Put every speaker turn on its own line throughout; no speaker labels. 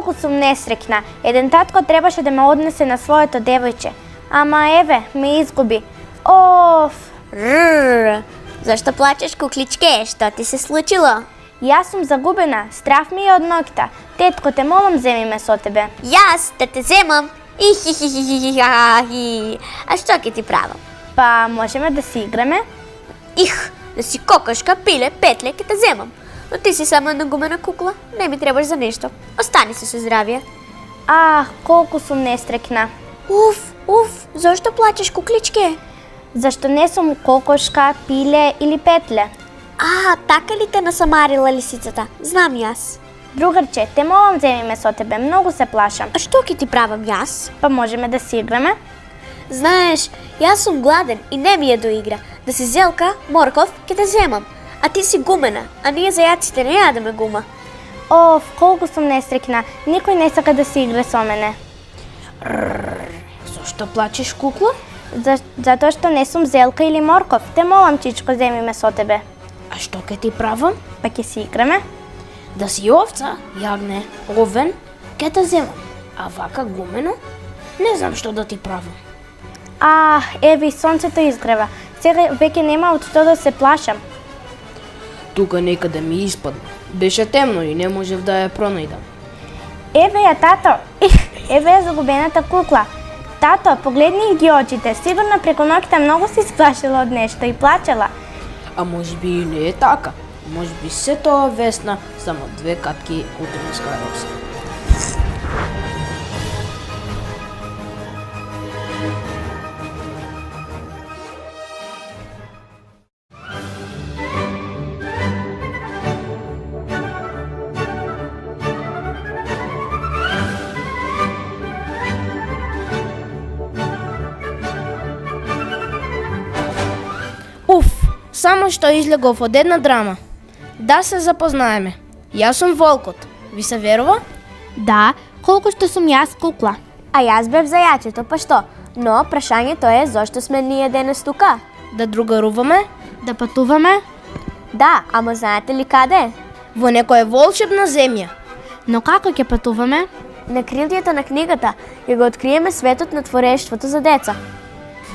колку сум несрекна. Еден татко требаше да ме однесе на своето девојче. Ама еве, ме изгуби. Оф!
Рррр. Зашто плачеш, кукличке? Што ти се случило?
Јас сум загубена, страв ми е од ноќта. Тетко, те молам, земи ме со тебе.
Јас да те земам? Ихихихихихихи. А што ќе ти правам?
Па, можеме да си играме?
Их, да си кокошка, пиле, петле, ќе те земам. Но ти си само една гумена кукла, не ми требаш за нешто. Остани се со здравје.
Ах, колку сум нестрекна.
Уф, зашто плачеш, кукличке?
Зашто не сум кокошка, пиле или петле.
Така ли те насамарила лисицата? Знам јас.
Другарче, те молам, земи ме со тебе, многу се плашам.
А што ќе ти правам јас?
Па можеме да си играме?
Знаеш, јас сум гладен и не ми е до игра. Да си зелка, морков, ќе те земам. А ти си гумена, а ние зајаците не јадеме гума.
Оф, колку сум нестрекна. Никој не сака да си игра со мене.
Зашто плачеш, кукла?
Затоа што не сум зелка или морков. Те молам, чичко, земи ме со тебе.
А што ќе ти правам?
Па ќе си играме?
Да си овца, јагне, овен, ќе те земам. А вака гумено, не знам што да ти правам.
Еве и сонцето изгрева. Сега веќе нема од што да се плашам.
Тука некаде ми испадна. Беше темно и не можев да ја пронајдам.
Еве ја, тато. Еве ја загубената кукла. Тато, погледни ги очите. Сигурно преку ноќта многу се исплашила од нешто и плачела.
А може би и не е така. Може би се тоа Весна, само две катки утремска роса. Само што излегов од една драма. Да се запознаеме. Јас сум волкот. Ви се верува?
Да, колку што сум јас кукла.
А јас бев зајачето, па што? Но прашањето е зошто сме ние денес тука?
Да другаруваме?
Да патуваме?
Да, ама знаете ли каде?
Во некоја волшебна земја.
Но како ќе патуваме?
На крилјето на книгата ќе го откриеме светот на творештвото за деца.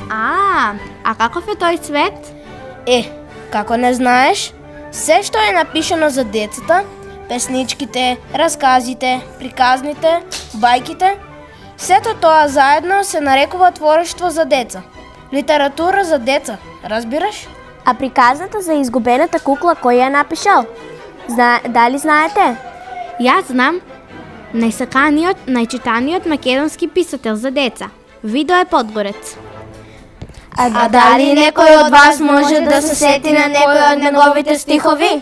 А каков е тој свет?
Како не знаеш? Се што е напишано за децата, песничките, расказите, приказните, бајките, сето тоа заедно се нарекува творештво за деца. Литература за деца, разбираш?
А приказната за изгубената кукла кој ја напишал? Дали знаете?
Јас знам. Најсаканиот, најчитаниот македонски писател за деца. Видое Подгорец.
А дали некој од вас може да се сети на некој од неговите стихови?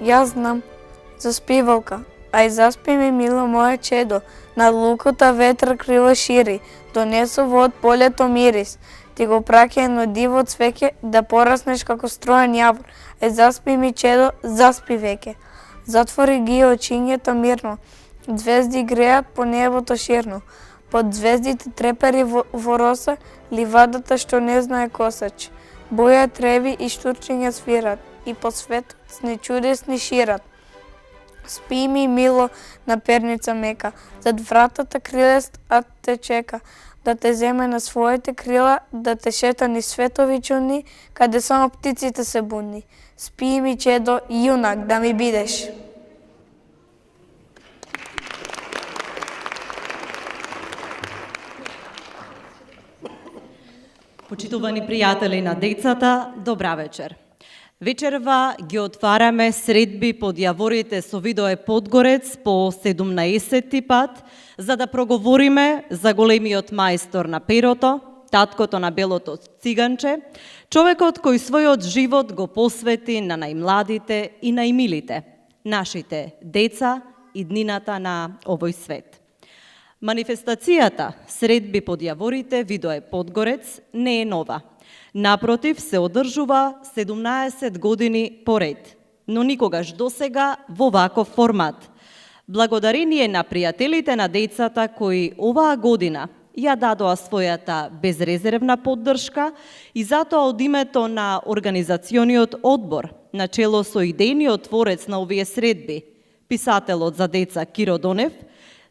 Јас знам. Заспивалка. Ај заспи ми, мило моје чедо, над луката ветер крила шири, донесо во од полето мирис. Ти го праќа едно диво цвеќе, да пораснеш како строен јавор. Ај заспи ми, чедо, заспи веќе. Затвори ги очињето мирно. Звезди греат по небото ширно. Под звездите трепери во роса, ливадата што не знае косач. Боја треви и штурчиња свират, и по светот сни чудесни шират. Спи ми, мило, на перница мека, зад вратата крилест ад те чека, да те земе на своите крила, да те шета низ светови чудни, каде само птиците се будни. Спи ми, чедо, јунак да ми бидеш.
Почитувани пријатели на децата, добра вечер. Вечерва ги отвараме средби под јаворите со Видое Подгорец по 17-ти пат, за да проговориме за големиот мајстор на перото, таткото на белото циганче, човекот кој својот живот го посвети на најмладите и најмилите, нашите деца и днината на овој свет. Манифестацијата средби под јаворите Видое Подгорец не е нова. Напротив, се одржува 17 години поред, но никогаш досега во ваков формат. Благодарение на пријателите на децата кои оваа година ја дадоа својата безрезервна поддршка и затоа од името на Организациониот одбор на чело со идејниот творец на овие средби, писателот за деца Киро Донев,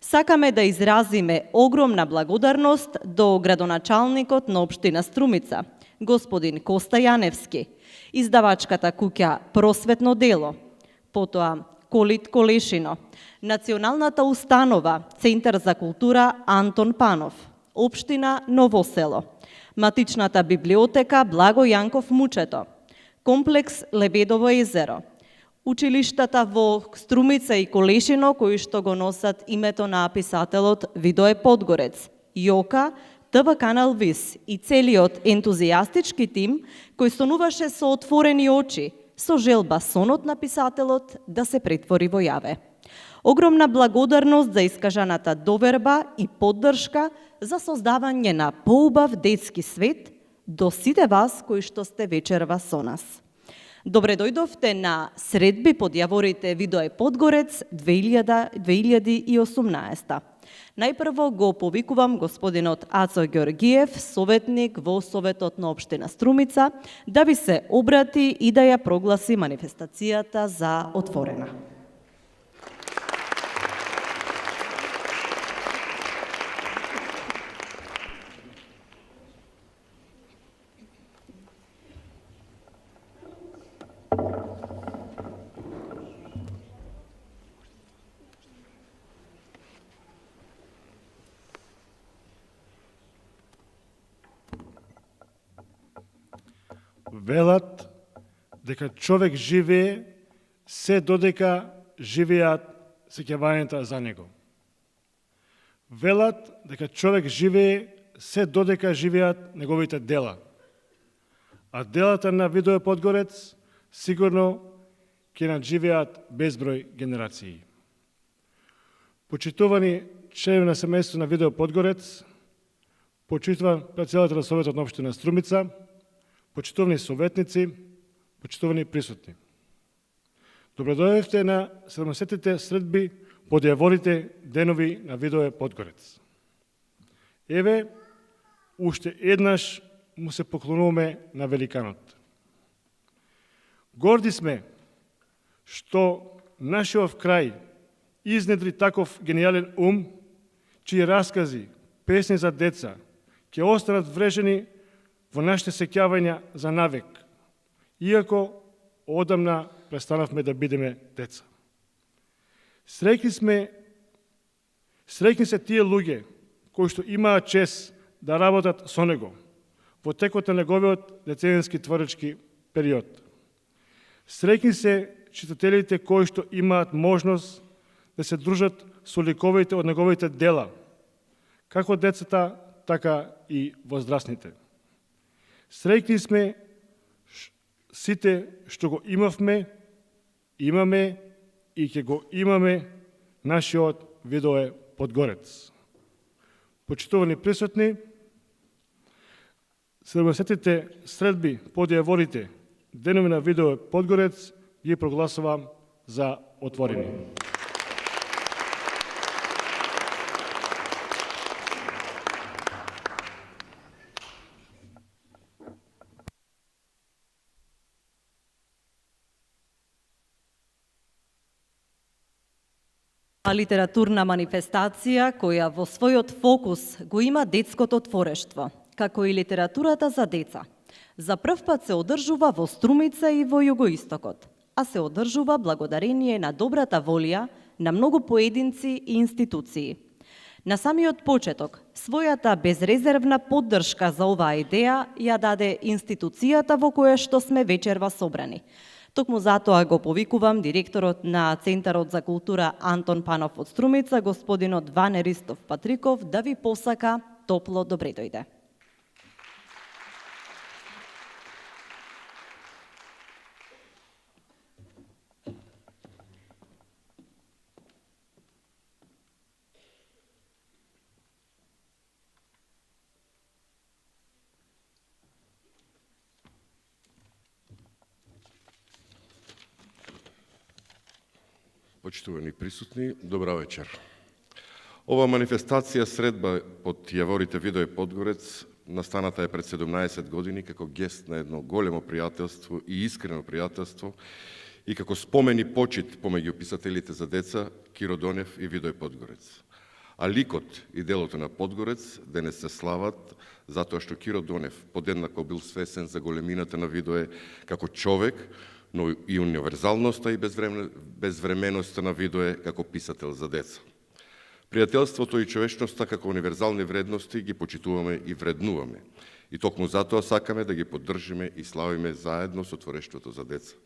сакаме да изразиме огромна благодарност до градоначалникот на општина Струмица, господин Коста Јаневски, издавачката куќа Просветно дело, потоа Колит Колешино, Националната установа Центар за култура Антон Панов, општина Ново село, Матичната библиотека Благо Јанков Мучето, комплекс Лебедово езеро, училиштата во Струмица и Колешино, кои што го носат името на писателот Видое Подгорец, Јока, ТВ Канал Вис и целиот ентузијастички тим кој сонуваше со отворени очи, со желба сонот на писателот да се претвори во јаве. Огромна благодарност за искажаната доверба и поддршка за создавање на поубав детски свет до сите вас кои што сте вечерва со нас. Добре дојдовте на средби под јаворите Видое Подгорец 2018. Најпрво го повикувам господинот Ацо Ѓоргиев, советник во Советот на општина Струмица, да ви се обрати и да ја прогласи манифестацијата за отворена.
Велат дека човек живее се додека живеат сеќавањата за него. Велат дека човек живее се додека живеат неговите дела. А делата на Видое Подгорец сигурно ќе надживеат безброј генерации. Почитувани членови на семејството на Видое Подгорец, почитуван председател на Советот на општина Струмица, почитувани советници, почитувани присутни. Добре дојдовте на 70-те средби под јаворите денови на Видое Подгорец. Еве, уште еднаш му се поклонуваме на великанот. Горди сме што нашиот крај изнедри таков гениален ум, чии раскази, песни за деца, ќе останат врежени во нашите сеќавања за навек, иако одамна престанавме да бидеме деца. Среќни се тие луѓе кои што имаат чест да работат со него во текот на неговиот деценски творечки период. Среќни се читателите кои што имаат можност да се дружат со ликовите од неговите дела, како децата, така и возрастните. Среќни сме сите што го имавме, имаме и ќе го имаме нашиот Видое Подгорец. Почитувани присутни, 70-те средби под јаворите денови на Видое Подгорец ги прогласувам за отворени.
Литературна манифестација која во својот фокус го има детското творештво, како и литературата за деца. За прв пат се одржува во Струмица и во Југоистокот, а се одржува благодарение на добрата волја на многу поединци и институции. На самиот почеток, својата безрезервна поддршка за оваа идеја ја даде институцијата во која што сме вечерва собрани. Токму затоа го повикувам директорот на Центарот за култура Антон Панов од Струмица, господинот Ване Ристов Патриков, да ви посака топло добре дојде.
Почитувани присутни, добра вечер. Ова манифестација средба под јаворите Видое Подгорец настаната е пред 17 години како гест на едно големо пријателство и искрено пријателство и како спомен и почит помеѓу писателите за деца Киро Донев и Видој Подгорец. А ликот и делото на Подгорец денес се слават затоа што Киро Донев подеднако бил свесен за големината на Видој како човек, но и универзалноста и безвременоста на Видој како писател за деца. Пријателството и човечноста како универзални вредности ги почитуваме и вреднуваме. И токму затоа сакаме да ги поддржиме и славиме заедно со творештвото за деца.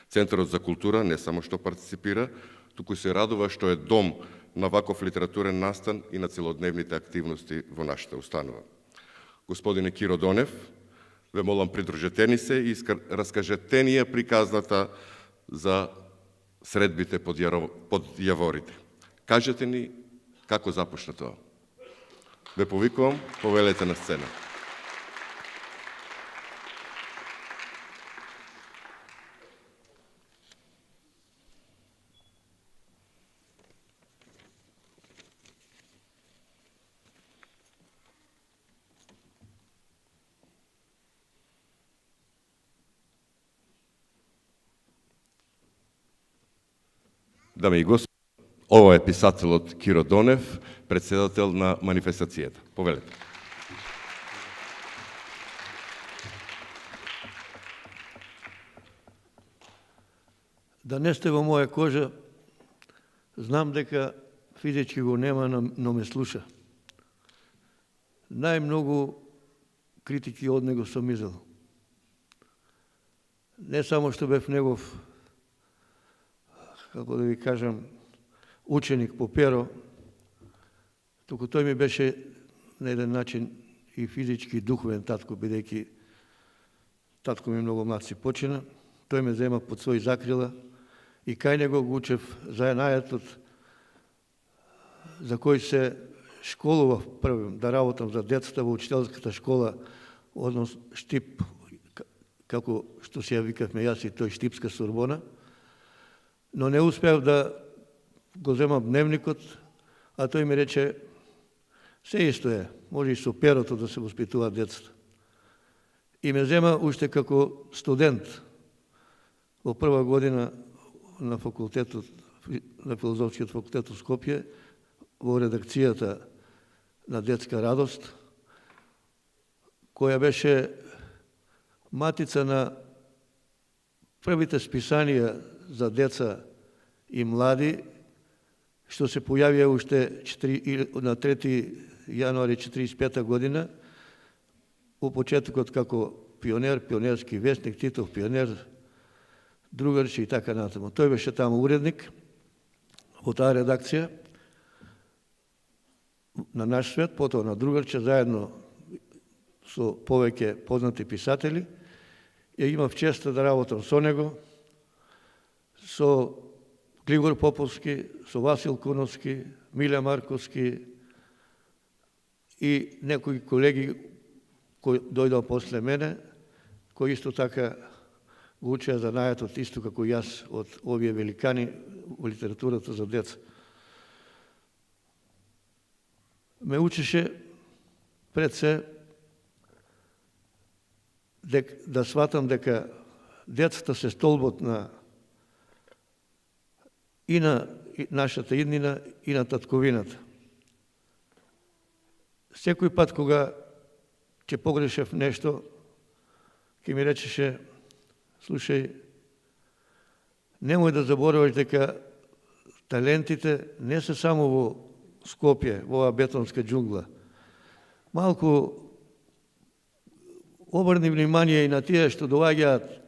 Центарот за култура не само што партиципира, туку се радува што е дом на ваков литературен настан и на целодневните активности во нашата установа. Господине Киро Донев, ве молам придружете ни се и раскажете ни ја приказната за средбите под јаворите. Кажете ни како започна тоа. Ве повикувам, повелете на сцена. Дами и господи, ова е писателот Киро Донев, председател на манифестацијата. Повелете.
Да не сте во моја кожа, знам дека физички го нема, но ме слуша. Најмногу критики од него сум изел. Не само што бев негов, како да ви кажам, ученик по перо, туку тој ми беше на еден начин и физички и духовен татко, бидејќи татко ми многу млад си почина. Тој ме зема под свој закрила и кај него го учев заенајатот за кој се школував првим да работам за децата во учителската школа, однос Штип, како што си ја викавме јас и тој Штипска Сорбона, но не успеав да го земам дневникот, а тој ми рече, се исто е, може и со перото да се воспитуваат децата. И ме зема уште како студент во прва година на факултетот, на филозофскиот факултет во Скопје, во редакцијата на Детска радост, која беше матица на првите списанија за деца и млади, што се појавија уште на 3. јануари 1945 година, во почетокот како пионер, пионерски вестник, Титов пионер, Другарче и така натаму. Тој беше таму уредник во таа редакција на Наш свет, потоа на Другарче, заедно со повеќе познати писатели. Ја имав честа да работам со него, со Григор Поповски, со Васил Куновски, Миле Марковски и некои колеги кои дојдоа после мене, кои исто така го учеа занајатот исто како јас од овие великани во литературата за деца. Ме учеше пред се да сватам дека децата се столбот и на нашата иднина и на татковината. Секој пат кога ќе погрешев нешто, ќе ми речеше, слушај, немој да забораваш дека талентите не се само во Скопје, во оваа бетонска џунгла. Малку обрни внимание и на тие што доаѓаат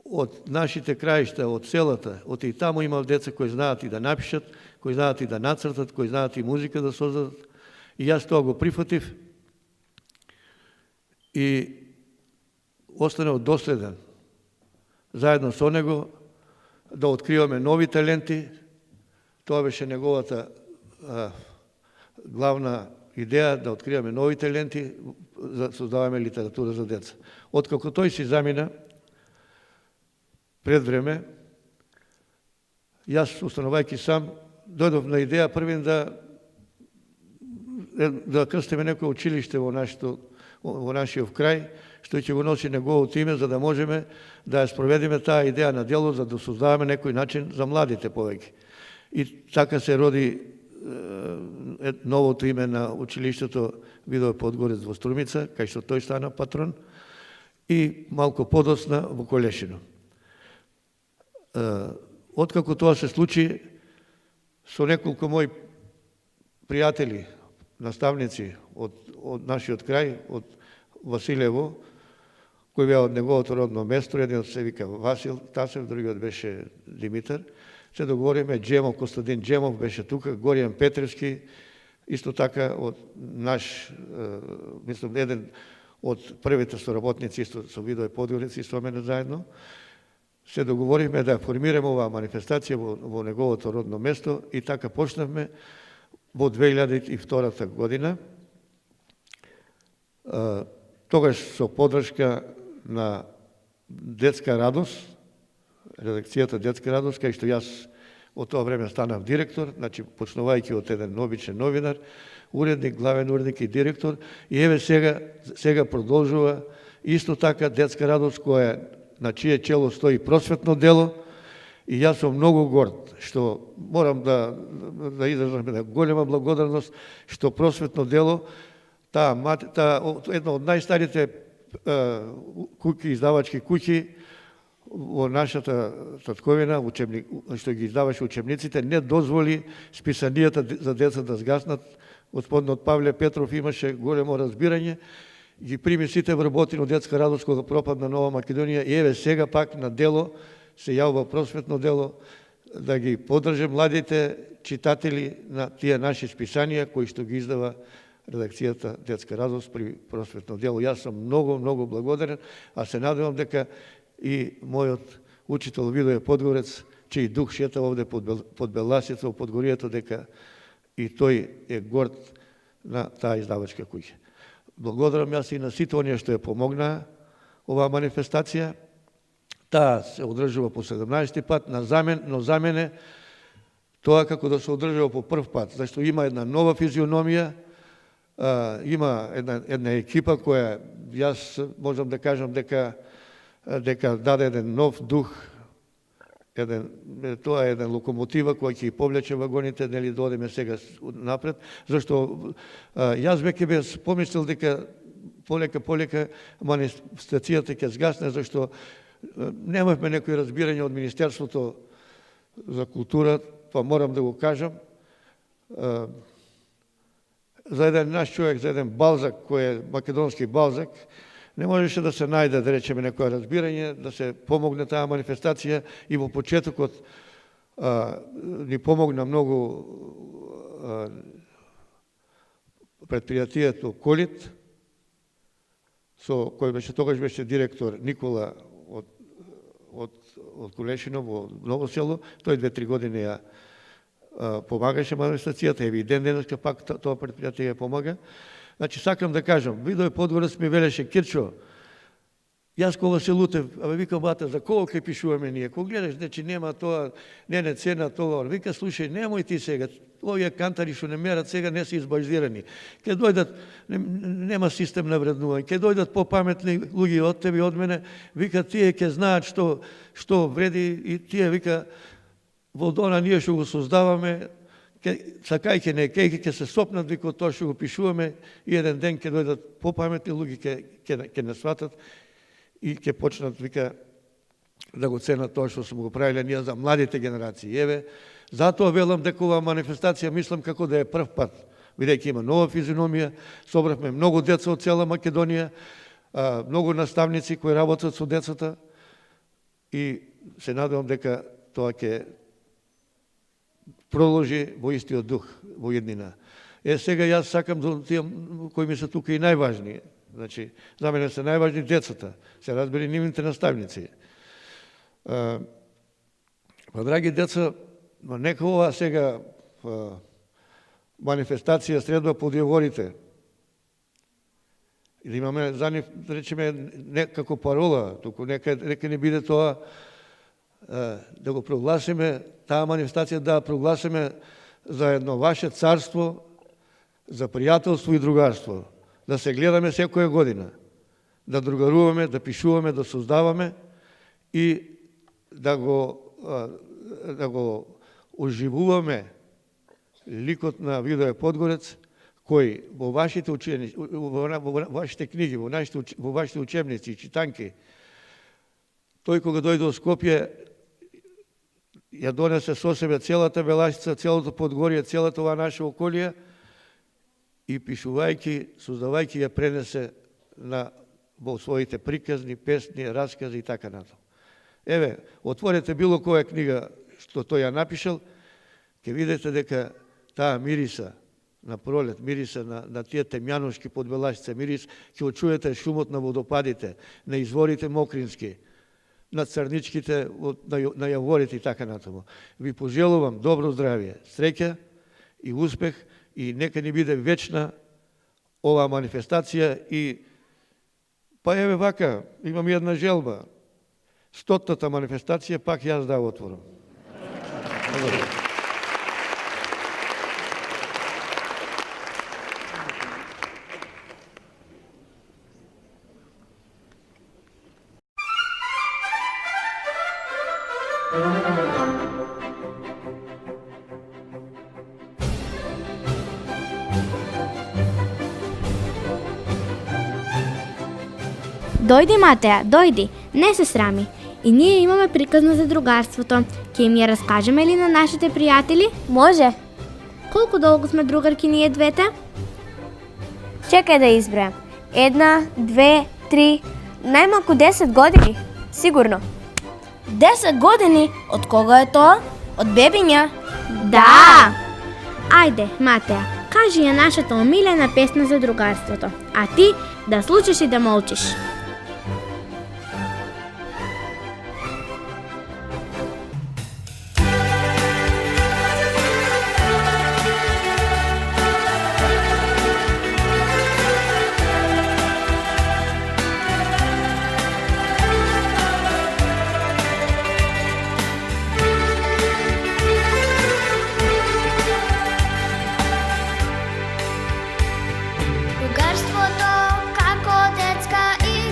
од нашите краишта, од селата, од и таму имав деца кои знаат и да напишат, кои знаат и да нацртат, кои знаат и музика да создадат. И јас тоа го прифатив и останав доследен заедно со него да откриваме нови таленти. Тоа беше неговата главна идеја, да откриваме нови таленти, да создаваме литература за деца. Откако тој си замина пред време, јас, установајќи сам, дојдов на идеја првин да крстиме некој училиште во нашето во нашиот крај, што ќе го носи неговото име, за да можеме да ја спроведиме таа идеја на дело, за да создаваме некој начин за младите повеќе. И така се роди новото име на училиштето Видое Подгорец во Струмица, кај што тој стана патрон, и малку подосна во Колешино. Откако тоа се случи, со неколку мои пријатели, наставници од нашиот крај, од Василево, кој беа од неговото родно место, едниот се вика Васил Тасев, другиот беше Димитар, се договориме, Джемов, Костадин Джемов беше тука, Горијан Петревски, исто така од наш, мислам, еден од првите соработници исто со Видое Подгорец и со мене заедно, се договоривме да формираме оваа манифестација во неговото родно место и така почнавме во 2002 година. Тогаш со поддршка на Детска радост, редакцијата Детска радост, кај што јас од тоа време станав директор, значи почнувајќи од еден обичен новинар, уредник, главен уредник и директор, и еве сега продолжува исто така Детска радост, која на чие чело стои просветно дело, и јас сум многу горд, што морам да изразам голема благодарност, што просветно дело, една од најстарите куќи, издавачки куќи во нашата татковина, што ги издаваше учебниците, не дозволи списанијата за деца да згаснат. Господинот Павле Петров имаше големо разбирање, ги прими сите вработени од Детска радост кога пропадна Нова Македонија, и еве сега пак на дело се јавува просветно дело да ги поддржи младите читатели на тие наши списанија кои што ги издава редакцијата Детска радост при просветно дело. Јас сум многу благодарен, а се надевам дека и мојот учител Видое Подгорец, чиј дух шета овде под Беласица во Подгоријето, дека и тој е горд на таа издавачка куќа. Благодарам јас и на сите оние што ја помогнаа оваа манифестација. Таа се одржува по 17 пат, но за мене тоа како да се одржува по прв пат, зашто има една нова физиономија, има една екипа која јас можам да кажам дека даде еден нов дух, тоа е еден локомотива која ќе повлече вагоните, нели да одиме сега напред, зашто јас веќе бе помислил дека полека манифестацијата ќе згасне, зашто немавме некој разбирање од Министерството за култура, тоа морам да го кажам. За еден наш човек, за еден Балзак, кој е македонски Балзак, не можеше да се најде, да речеме, некоја разбирање, да се помогне таа манифестација, и во почетокот ни помогна многу предпријатието Колит, со кој тогаш беше директор Никола од Колешино во Ново село. Тој 2-3 години ја помагаше манифестацијата, еви и ден денеска пак тоа предпријатие ја помага. Значи, сакам да кажам, Видое Подгорец ми велеше: Кирчо, јас кога се лутев, викам, бата, за кого ќе пишуваме ние? Кога гледаш, значи нема тоа, не цена тоа, вика, слушај, немој ти сега, овие кантари што не мерат сега не се избазирани. Ке дојдат, нема систем на вреднување, ке дојдат попаметни луѓе од тебе и од мене, вика, тие ќе знаат што вреди, и тие, вика, во дона ние што го создаваме, сакајќи не ќе се сопнат, вика, тоа што го пишуваме, и еден ден ќе дојдат попаметни луѓе, ќе не сватат и ќе почнат, вика, да го ценат тоа што сме го правиле ние за младите генерации. Еве, затоа велам дека оваа манифестација мислам како да е прв пат, бидејќи има нова физиономија, собравме многу деца од цела Македонија, многу наставници кои работат со децата, и се надевам дека тоа ќе продолжи во истиот дух, во еднина. Сега јас сакам до тие кои ми се тука и најважни. Значи, за мене се најважни децата, се разбери нивните наставници. Драги деца, нека ова сега манифестација следува под јаворите. Или имаме за нив, да речеме, некако парола, туку нека не биде тоа да го прогласиме, таа манифестација да прогласиме за едно ваше царство, за пријателство и другарство. да се гледаме секоја година, да другаруваме, да пишуваме, да создаваме и да го оживуваме ликот на Видое Подгорец, кој во вашите книги, во вашите учебници и читанки, тој кога дојде од Скопје, ја донесе со себе целата Белашица, целото Подгорје, целата ова наше околие и пишувајќи, создавајќи ја пренесе во своите приказни, песни, раскази и така натаму. Еве, отворете било која книга што тој ја напишал, ќе видите дека таа мириса на пролет, мириса на тие темјанушки под Белашица, мирис, ќе очуете шумот на водопадите, на изворите мокрински, на црничките, на јаворите и така натаму. Ви пожелувам добро здравје, среќа и успех и нека ни биде вечна оваа манифестација и па еве вака, имам една желба. 100-та манифестација пак јас да отворам.
Дојди, Матеја, дојди, не се срами. И ние имаме приказна за другарството. Ќе им ја раскажеме ли на нашите пријатели?
Може.
Колку долго сме другарки ние двете?
Чекај да избројам. 1, 2, 3, најмалку 10 години. Сигурно.
10 години? Од кога е тоа? Од бебиња?
Да! Ајде, Матеја, кажи ја нашата омилена песна за другарството, а ти да слушаш и да молчиш.
Другарството како детска игра.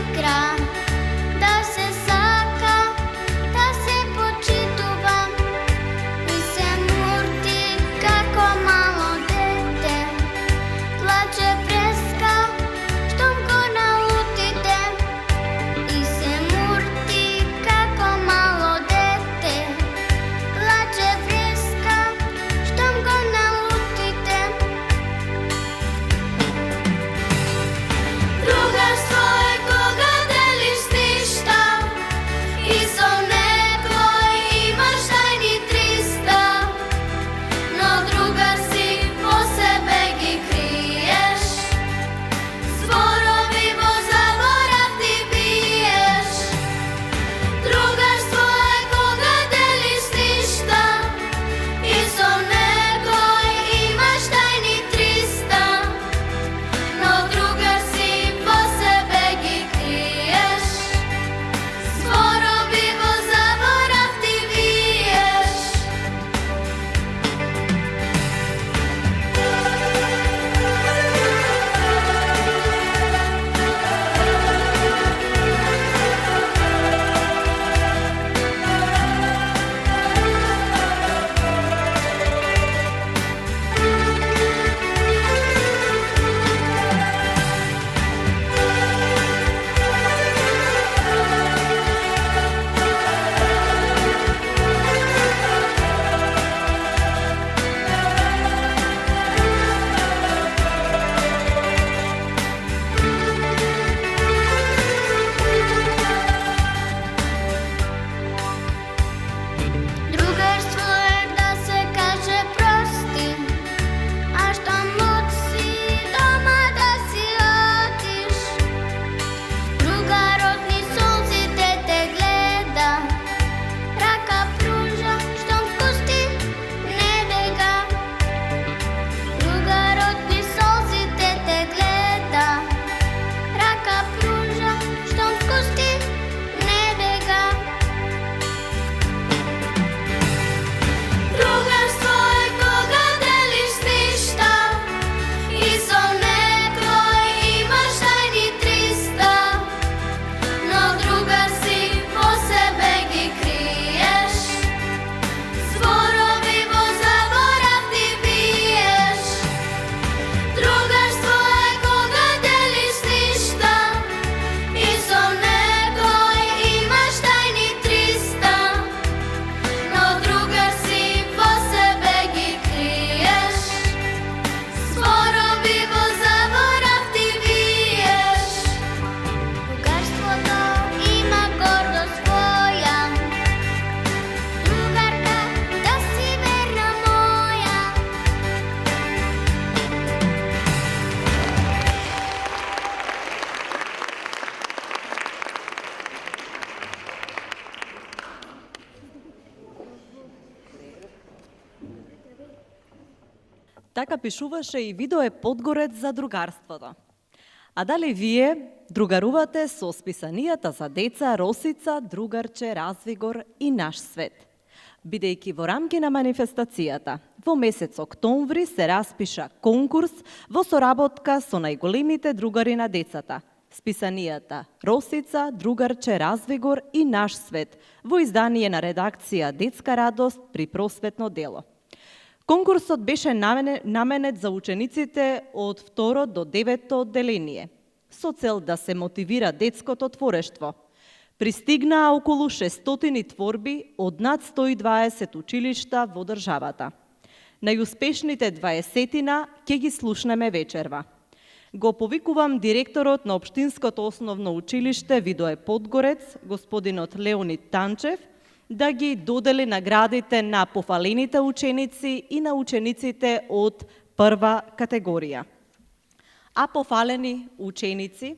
Така пишуваше и Видое Подгорец за другарството. А дали вие другарувате со списанијата за деца Росица, Другарче, Развигор и Наш свет? Бидејќи во рамки на манифестацијата, во месец октомври се распиша конкурс во соработка со најголемите другари на децата, списанијата Росица, Другарче, Развигор и Наш свет, во издание на редакција Детска радост при просветно дело. Конкурсот беше наменет за учениците од 2 до 9 одделение, со цел да се мотивира детското творештво. Пристигнаа околу 600 творби од над 120 училишта во државата. Најуспешните 20-тина ќе ги слушнеме вечерва. Го повикувам директорот на Општинското основно училиште Видое Подгорец, господинот Леонид Танчев, да ги додели наградите на пофалените ученици и на учениците од прва категорија. А пофалени ученици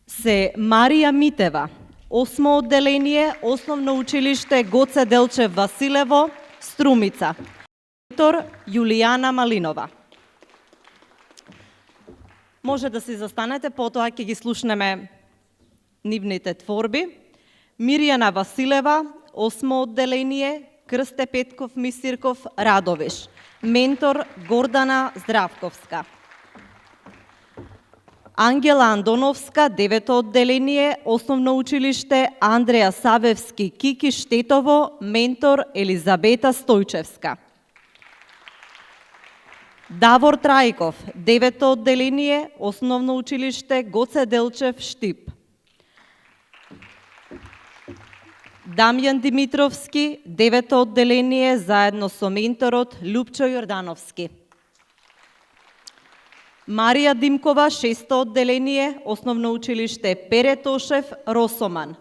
се Марија Митева, 8 одделение, Основно училиште Гоце Делчев Василево, Струмица. Директор Јулијана Малинова. Може да се застанете, потоа ќе ги слушнеме нивните творби. Мирјана Василева, 8 одделение, Крсте Петков Мисирков Радовиш. Ментор Гордана Здравковска. Ангела Андоновска, 9 одделение, Основно училиште Андреја Савевски Кики Штетово, ментор Елизабета Стојчевска. Давор Трајков, 9 одделение, Основно училиште Гоце Делчев Штип. Дамјан Димитровски, 9 одделение, заедно со менторот Лјупчо Јордановски. Марија Димкова, 6 одделение, Основно училиште Пере Тошев, Росоман.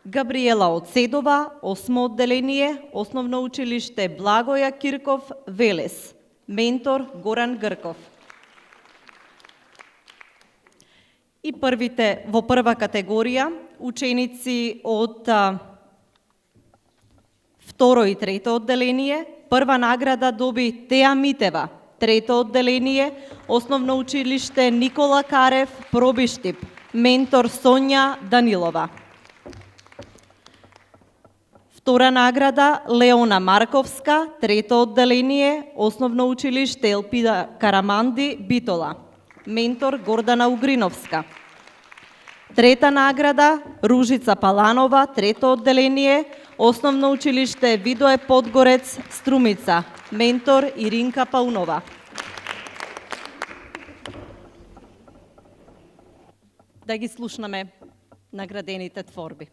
Габриела Оцедова, 8 одделение, Основно училиште Благоја Кирков, Велес. Ментор Горан Грков. И во прва категорија, ученици од 2 и 3 одделение, прва награда доби Теа Митева, 3 одделение, Основно училиште Никола Карев, Пробиштип, ментор Сонја Данилова. Втора награда Леона Марковска, 3 одделение, Основно училиште Елпида Караманди, Битола, ментор Гордана Угриновска. Трета награда Ружица Паланова, 3 одделение, Основно училиште Видое Подгорец, Струмица, ментор Иринка Паунова. Да ги слушнаме наградените творби.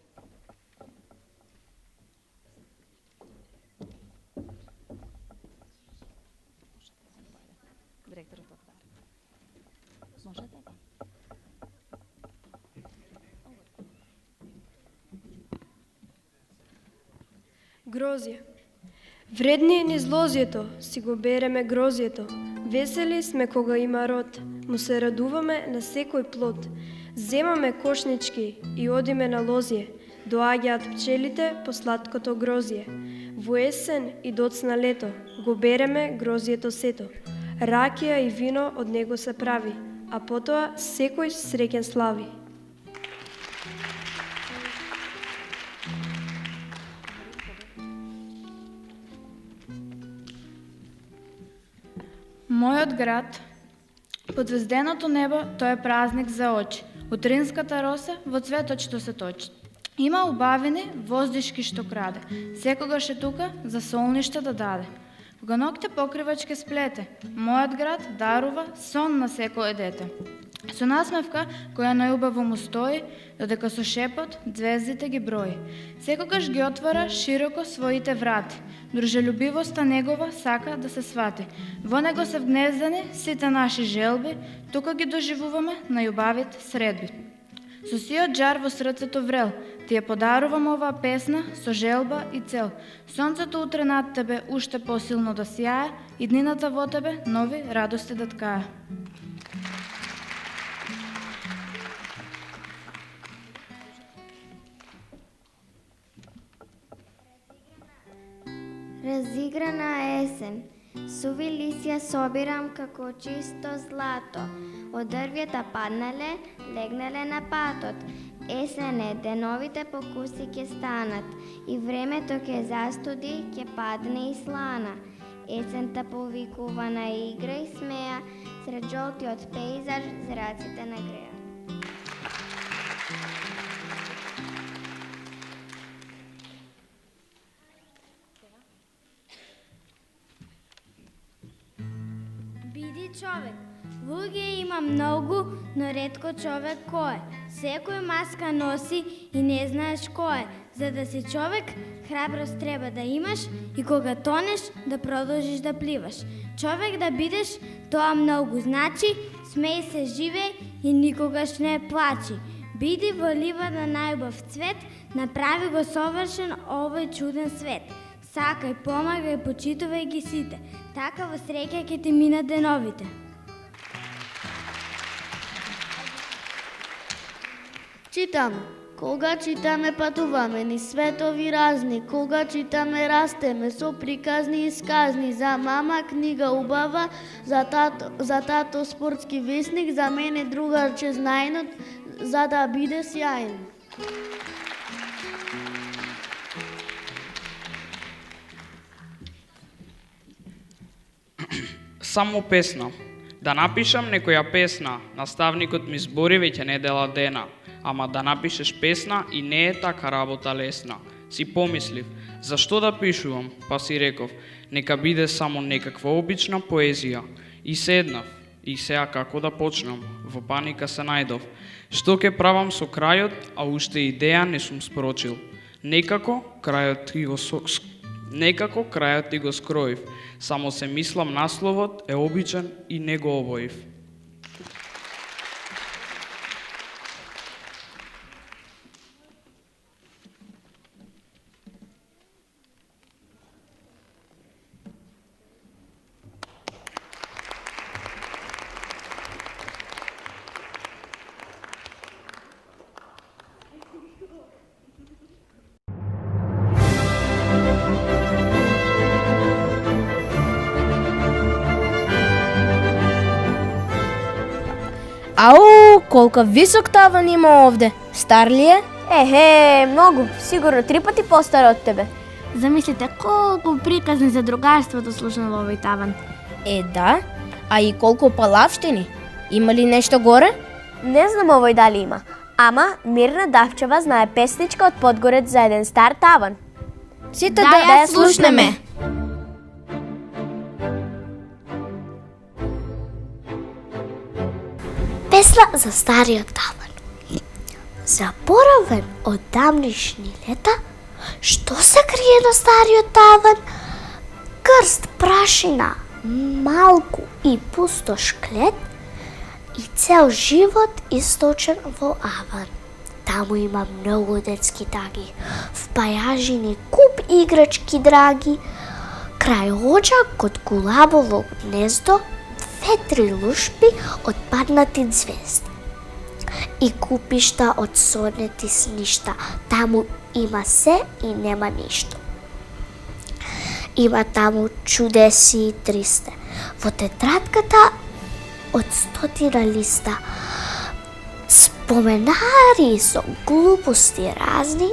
Грозје. Вредни е низ лозјето, си го береме грозјето. Весели сме кога има род, му се радуваме на секој плод. Земаме кошнички и одиме на лозје, доаѓаат пчелите по сладкото грозје. Во есен и доцна лето, го береме грозјето сето. Ракија и вино од него се прави, а потоа секој среќен слави.
Мојот град, под звезденото небо, тој е празник за очи. Утринската роса во цветот што се точи. Има убавини, воздишки што краде. Секогаш е тука за солниште да даде. Кога ноќте покривачки сплете, мојот град дарува сон на секое дете. Со насмевка која најубаво му стои, додека со шепот звездите ги брои. Секогаш ги отвора широко своите врати. Дружелюбивоста негова сака да се свати. Во него се вгнездени сите наши желби, тука ги доживуваме најубавите средби. Со сиот джар во срцето врел, ти ја подарувам оваа песна со желба и цел. Сонцето утре над тебе уште посилно да сјае и днината во тебе нови радости да ткае.
Разиграна есен, суви лисја собирам како чисто злато. Од дрвјата паднале, легнале на патот. Есен е, деновите покуси ќе станат и времето ќе застуди, ќе падне и слана. Есента повикува на игра и смеја, сред жолтиот пейзаж зраците нагреа.
Биди човек. Луѓе има многу, но ретко човек кој. Секој маска носи и не знаеш кој е. За да си човек, храброст треба да имаш и кога тонеш, да продолжиш да пливаш. Човек да бидеш, тоа многу значи, смеј се, живеј и никогаш не плачи. Биди во ливада најубав цвет, направи го совршен овој чуден свет. Сакај, помагај, почитувај ги сите. Така во среќа ќе ти минат деновите.
Читаме. Кога читаме, патуваме низ светови разни. Кога читаме, растеме со приказни и сказни. За мама книга убава, за тато спортски весник, за мене другарче знајнот, за да биде сјајен.
Само песна. Да напишам некоја песна, наставникот ми збори веќе недела дена. Ама да напишеш песна и не е така работа лесна. Си помислив, зашто да пишувам? Па си реков, нека биде само некаква обична поезија. И седнав, и сега како да почнам? Во паника се најдов. Што ќе правам со крајот, а уште идеја не сум спрочил. Некако крајот ти го скроив. Само се мислам насловот е обичен и не го обоив.
Ау, колка висок таван има овде. Стар ли е?
Многу. Сигурно 3 пати постар од тебе.
Замислите колку приказни за другарството слушна во овој таван.
Да, а и колку палавштини. Има ли нешто горе?
Не знам овој дали има. Ама Мирна Давчева знае песничка од Подгорец за еден стар таван.
Сите да ја слушнеме.
Песна за стариот таван. Заборавен од давнишни лета, што се крие на стариот таван? Крст прашина, малку и пусто шклет и цел живот источен во аван. Таму има многу детски таги, впајажини куп играчки драги, крај оџа код гулабово гнездо, 2-3 лушпи од паднати звезди. И купишта од сонети сништа, таму има се и нема ништо. Има таму чудеси и 300. Во тетратката од 100 листа, споменари со глупости разни,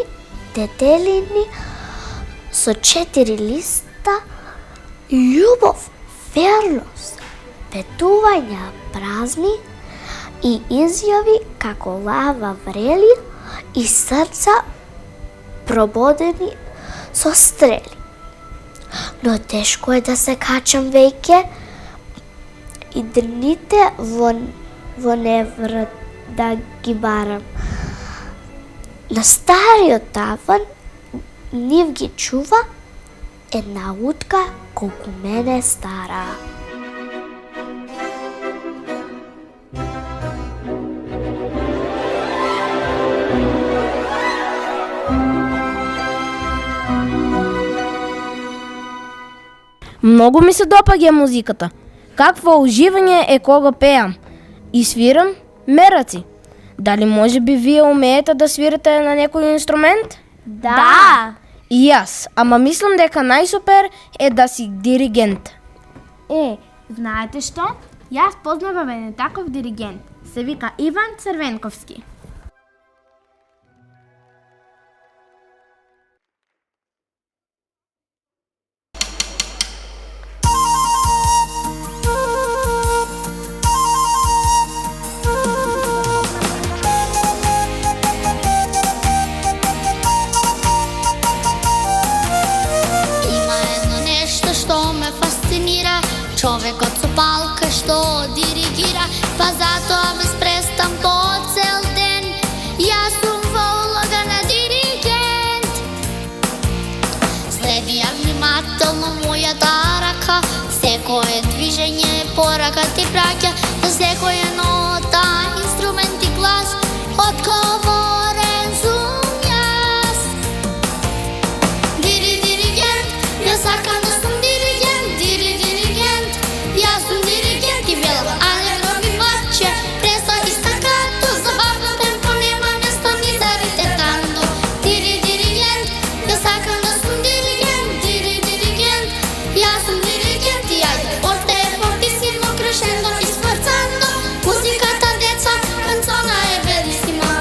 деделини со 4 листа, љубов, верност, ветувања празни и изјави како лава врели и срца прободени со стрели. Но тешко е да се качам веќе и дните во неврат да ги барам. На стариот таван нив ги чува една утка колку мене стара.
Многу ми се допаѓа музиката. Какво уживање е кога пеам и свирам мераци. Дали може би вие умеете да свирате на некој инструмент?
Да!
И јас, ама мислам дека најсупер е да си диригент.
Знаете што? Јас познавам еден таков диригент. Се вика Иван Црвенковски.
Има едно нешто што ме фасцинира, човекот со палка што диригира, па затоа без престан по цел ден. Јас сум во улога на диригент. Следи ја внимателно мојата рака, секое движење порака ти праќа, за секоја нота инструмент и глас, одговорен сум јас. Диригент, јас сакам да сум диригент, диригент, јас сум диригент и велам, але пробиваче, преса и стакато, забавно темпо нема место ни за ритетando. Диригент, јас сакам да сум диригент, диригент, јас сум диригент и ајде, forte, fortissimo, crescendo и sforzando, музиката деца, канцона е белисима.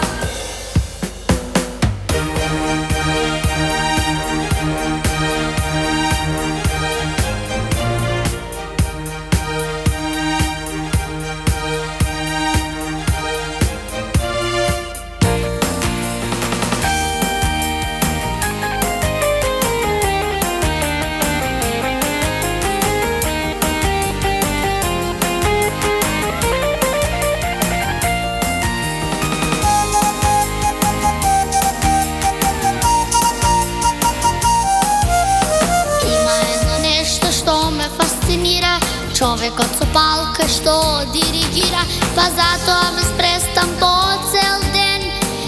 Има едно нешто што ме фасцинира, човекот со палка што диригира, па затоа без престан по цел ден.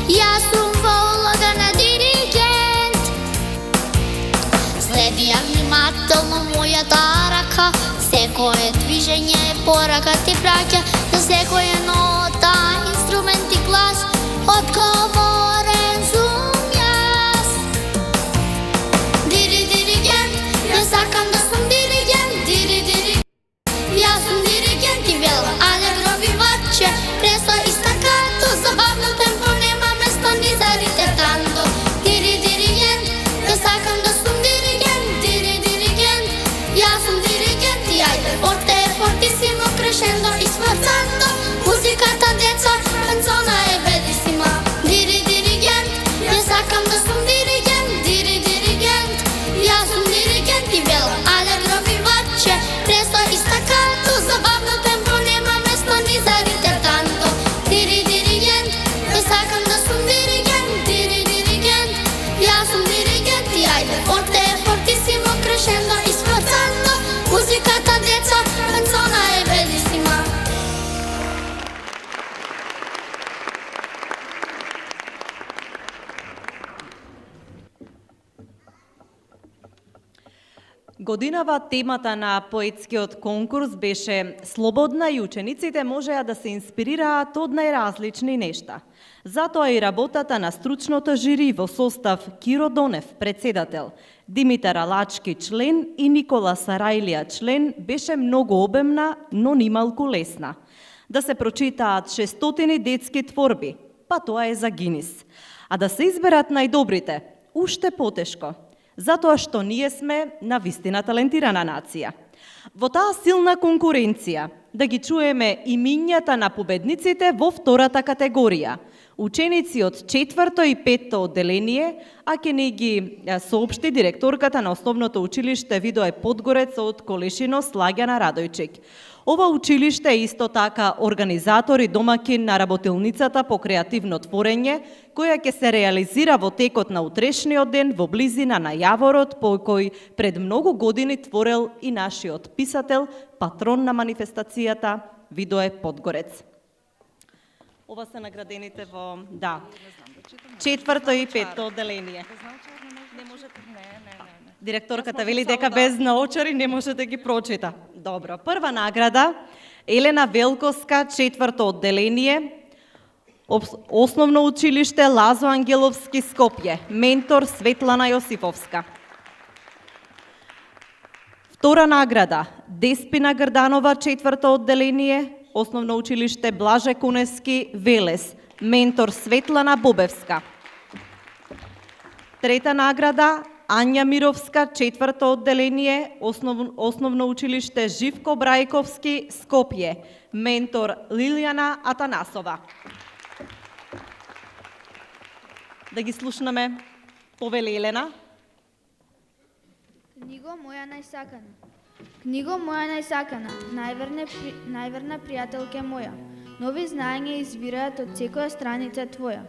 Јас сум во улога на диригент. Следи ја внимателно мојата рака, секое движење порака ти праќа, за секоја нота инструмент и глас, одговорен сум јас. Диригент, јас сакам да сум диригент, диригент, јас сум диригент и велам, але пробиваче, преса и стакато, забавно темпо нема место ни за ритетando. Диригент, јас сакам да сум диригент, диригент, јас сум диригент и ајде, forte, fortissimo, crescendo и sforzando, музиката деца, канцона е белисима. Диригент, јас сакам да сум диригент, диригент, јас сум диригент и велам, але пробиваче, преса и стакато, забавно темпо нема место ни за ритетando. Диригент, јас сакам да сум диригент, диригент, јас сум диригент и ајде, forte, fortissimo, crescendo и sforzando, музиката деца, канцона е белисима.
Годинава темата на поетскиот конкурс беше слободна и учениците можеа да се инспирираат од најразлични нешта. Затоа и работата на стручното жири во состав Киро Донев, председател, Димитар Алачки, член и Никола Сарајлија, член, беше многу обемна, но нималку лесна. Да се прочитаат 600 детски творби, па тоа е за Гинис. А да се изберат најдобрите, уште потешко. Затоа што ние сме на вистина талентирана нација. Во таа силна конкуренција да ги чуеме имињата на победниците во втората категорија. Ученици од 4-то и 5-то одделение, а ќе ни ги соопшти директорката на Основното училиште Видое Подгорец од Колешино Слагјана Радојчик. Ова училиште е исто така организатор и домакин на работилницата по креативно творење, која ќе се реализира во текот на утрешниот ден во близина на Јаворот, по кој пред многу години творел и нашиот писател, патрон на манифестацијата Видое Подгорец. Ова се наградените во, да, 4-то и 5-то одделение. Директорката вели дека без наочари не може да ги прочита. Добро, прва награда Елена Велковска, 4-то одделение, Основно училиште Лазо Ангеловски Скопје, ментор Светлана Јосифовска. Втора награда Деспина Грданова, 4-то одделение, Основно училиште Блаже Кунески Велес, ментор Светлана Бобевска. Трета награда Ања Мировска, 4-то одделение, Основно училиште Живко Брајковски Скопје, ментор Лилијана Атанасова. Да ги слушнаме повели Елена.
Книго моја најсакана. Книго моја најсакана, најверна пријателке моја. Нови знаења извираат од секоја страница твоја.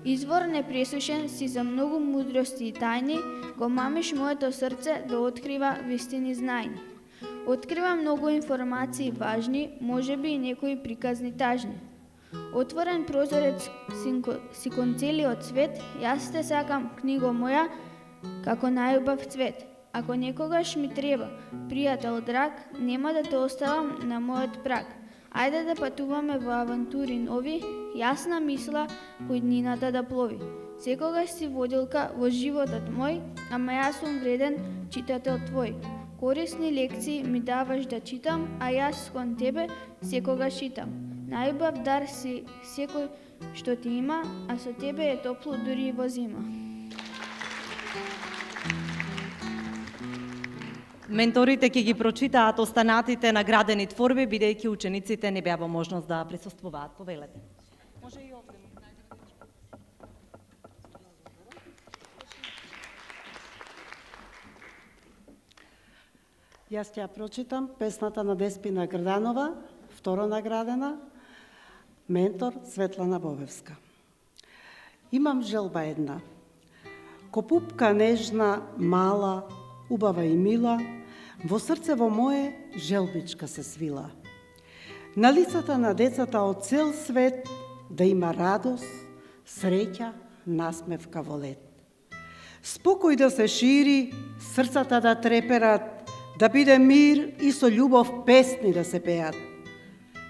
Извор непресушен си за многу мудрости и тајни, го мамиш моето срце да открива вистини знајни. Открива многу информации важни, можеби и некои приказни тажни. Отворен прозорец си кон целиот свет, јас те сакам, книго моја, како најубав цвет. Ако некогаш ми треба, пријател драг, нема да те оставам на мојот праг. Ајде да патуваме во авантури нови, јасна мисла кој днината да плови. Секогаш си водилка во животот мој, ама јас сум вреден читател твој. Корисни лекции ми даваш да читам, а јас кон тебе секогаш читам. Најубав дар си секој што ти има, а со тебе е топло дури и во зима.
Менторите ќе ги прочитаат останатите наградени творби, бидејќи учениците не беа во можност да присуствуваат. Повелете. Може и овде.
Јас ќе ја прочитам песната на Деспина Грданова, второ наградена, ментор Светлана Бобевска. Имам желба една. Ко пупка нежна, мала, убава и мила, во срцево мое желбичка се свила. На лицата на децата од цел свет да има радост, среќа, насмевка во лет. Спокој да се шири, срцата да треперат, да биде мир и со љубов песни да се пеат.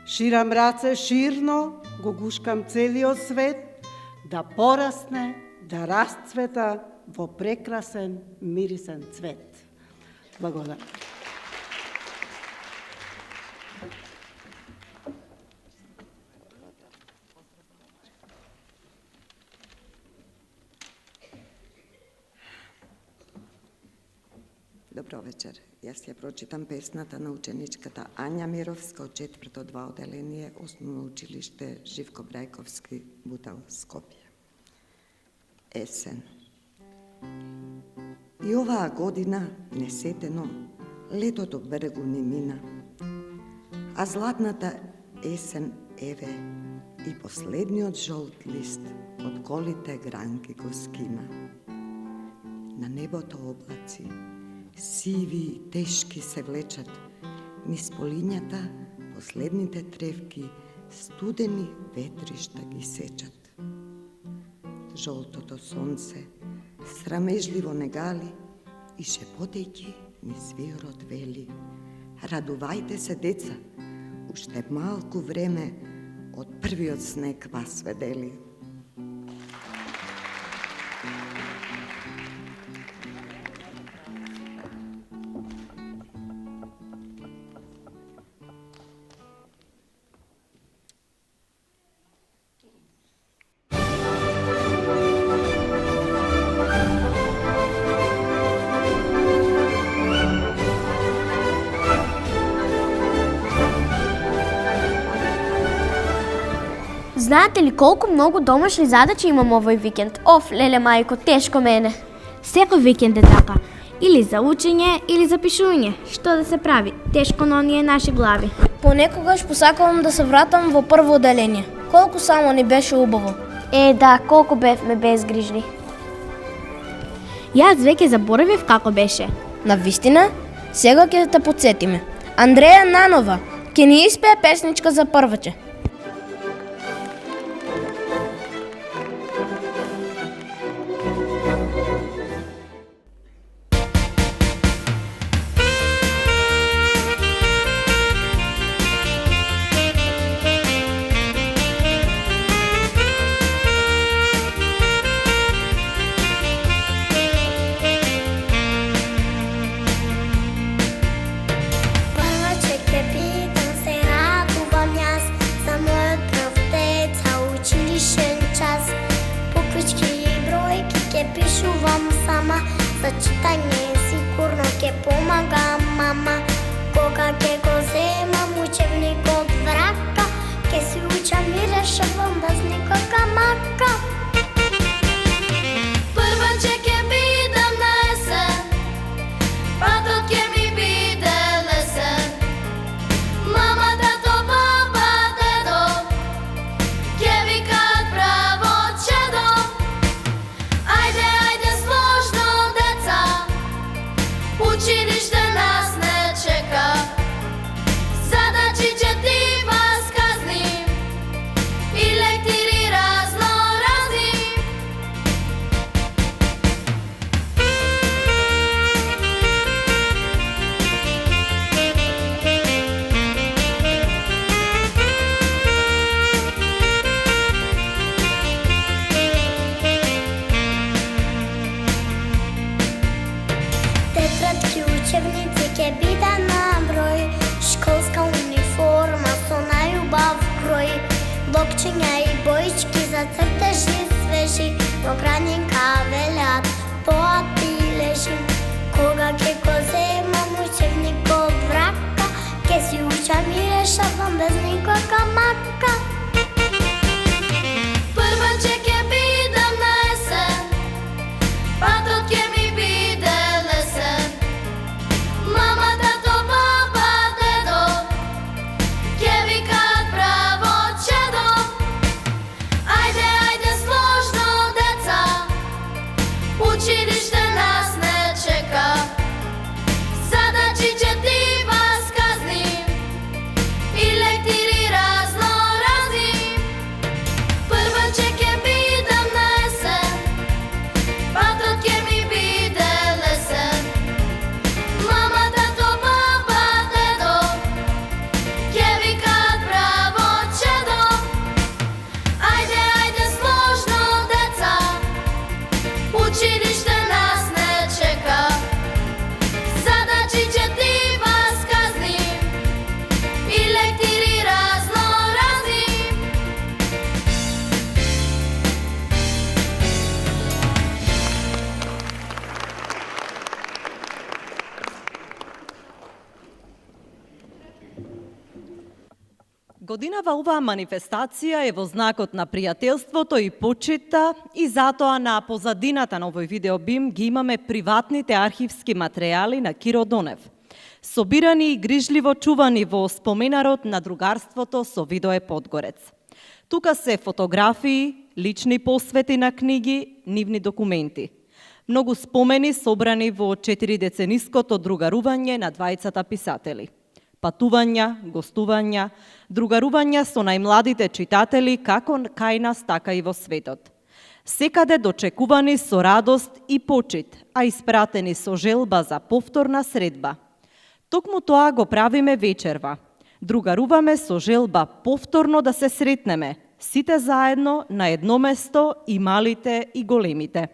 Ширам раце ширно, го гушкам целиот свет, да порасне, да расцвета во прекрасен, мирисен цвет. Благодарам.
Добро вечер. Јас ја прочитам песната на ученичката Ања Мировска од 4-то 2 одделение, Основно училиште Живко Брајковски, Бутал, Скопје. Есен. И оваа година, несетено, летото брегу ни мина, а златната есен еве и последниот жолт лист од голите гранки го скина. На небото облаци, сиви и тешки се влечат, низ полињата последните тревки студени ветришта ги сечат. Жолтото сонце срамежливо не гали и шепотејќи низ виорот вели: радувајте се, деца, уште малку време од првиот снег вас ведели.
Знаете ли колку многу домашни задачи имам овој викенд? Оф, леле мајко, тешко мене.
Секој викенд е така. Или за учење, или за пишување. Што да се прави? Тешко на оние наши глави.
Понекогаш посакувам да се вратам во прво одделение. Колку само ни беше убаво.
Да, колку бевме безгрижни.
Јас веќе заборавив како беше.
Навистина, сега ќе те подсетиме. Андреја Нанова ќе ни испее песничка за прваче.
читање сигурно ќе помага мама. Кога ќе го земам учебник од врака, ќе си учам и решавам без никаква мака.
Прваче ќе бидам на есен, патот ќе ми биде лесен. Мама, тато, баба, дедо, ќе викаат браво, чедо. Ајде, ајде, сложно, деца, училиште нас не чека. Задачи ќе ти вас казни и лектири разно разни.
Тетрадки, учебници ќе биде на број, школска униформа со најубав крој, блокчиња и боички за цртежи свежи, но гранинка велат поат билежи. Кога ќе го земам учебник од врака, ќе си учам и решавам без никаква мака.
Прваче ќе бидам на есен, патот ќе ми биде лесен. Мама, тато, баба, дедо, ќе викаат браво, чедо. Ајде, ајде, сложно, деца, училиште нас не чека. Задачи ќе ти вас казни и лектири разно разни. Прваче ќе бидам на есен, патот ќе ми биде лесен. Мама, тато, баба, дедо, ќе викаат браво, чедо. Ајде, ајде, сложно, деца, училиште нас не чека. Задачи ќе ти вас казни и лектири разно разни.
Годинава оваа манифестација е во знакот на пријателството и почита и затоа на позадината на овој видеобим ги имаме приватните архивски материјали на Киро Донев, собирани и грижливо чувани во споменарот на другарството со Видое Подгорец. Тука се фотографии, лични посвети на книги, нивни документи. Многу спомени собрани во 4-децениското другарување на двајцата писатели. Патувања, гостувања, другарувања со најмладите читатели како кај нас, така и во светот. Секаде дочекувани со радост и почит, а испратени со желба за повторна средба. Токму тоа го правиме вечерва. Другаруваме со желба повторно да се сретнеме, сите заедно на едно место, и малите и големите.